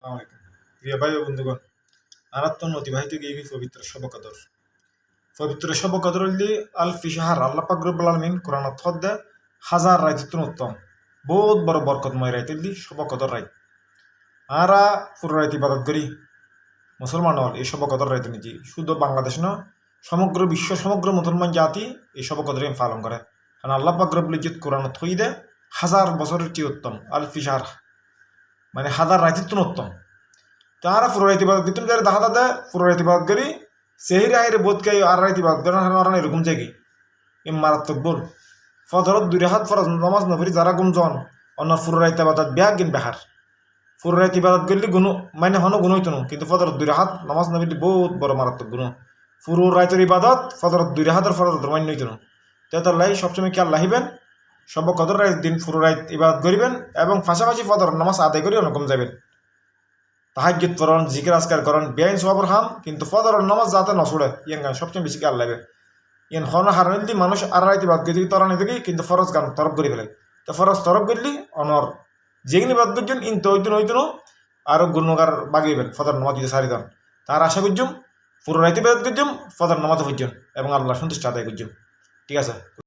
আলাইকুম প্রিয় ভাই ও বন্ধুগণ আরাত্তন অতিবাহিত গিয়ে পবিত্র শব কদর হইলি আল ফিশাহার আল্লাহ পাক রব্বুল আলামিন কোরআনত থদ্দে হাজার রাইতুন উত্তম বহুত বড় বরকতময় রাইত হইলি শব কদর রাইত আরা পুরো রাইত ইবাদত করি মুসলমান হল এই শব কদর রাইত নিজে শুধু বাংলাদেশ না সমগ্র বিশ্ব সমগ্র মুসলমান জাতি এই শব কদর পালন করে কারণ আল্লাহ পাক রব্বুল ইজ্জত কোরআনত থই দে হাজার বছরের চেয়ে উত্তম আল ফিশাহার মানে হাজার রাইতুন উত্তম তারা পুরো রাইত ইবাদত দিতুন যারা দেখা দাদা পুরো রাইত ইবাদত করি সেই রাহের বোধ কে আর রাইত ইবাদত করেন এরকম জায়গি এ মারাত্মক বল ফজরত দুই হাত ফরজ নামাজ নফরি যারা গুমজন অন্য পুরো রাইত ইবাদত ব্যাগ গিন বেহার পুরো রাইত ইবাদত করলে গুণ মানে হন গুণ হইতো না কিন্তু ফজরত দুই হাত নামাজ নফরি বহুত বড় মারাত্মক গুণ পুরো রাইতের ইবাদত ফজরত দুই হাতের ফরজ মান্য হইতো না তেতার লাই সবসময় খেয়াল রাখিবেন সব কদর রাইত দিন পুরো রাইত ইবাদত করিবেন এবং পাশাপাশি ফজর নামাজ আদায় করি অনকম যাবেন তাহাজ্জুদ পড়ন জিকির আজকার করেন বেআইন সবর হাম কিন্তু ফজরের নামাজ যাতে নছড়ে ইয়ান গান সবচেয়ে বেশি খেয়াল লাগে ইয়ান হন হারান দি মানুষ আর রাইতে বাদ গেছি তরানি থেকে কিন্তু ফরজ গান তরফ করে ফেলে তো ফরজ তরফ করলি অনর যেগুলি বাদ করছেন ইন তো হইতো আরো গুণগার বাগিয়েবেন ফজর নামাজ যদি সারি দেন তার আশা করছুম পুরো রাইতে বাদ করছুম ফজর নামাজ হইছেন এবং আল্লাহ সন্তুষ্ট আদায় করছুম ঠিক আছে।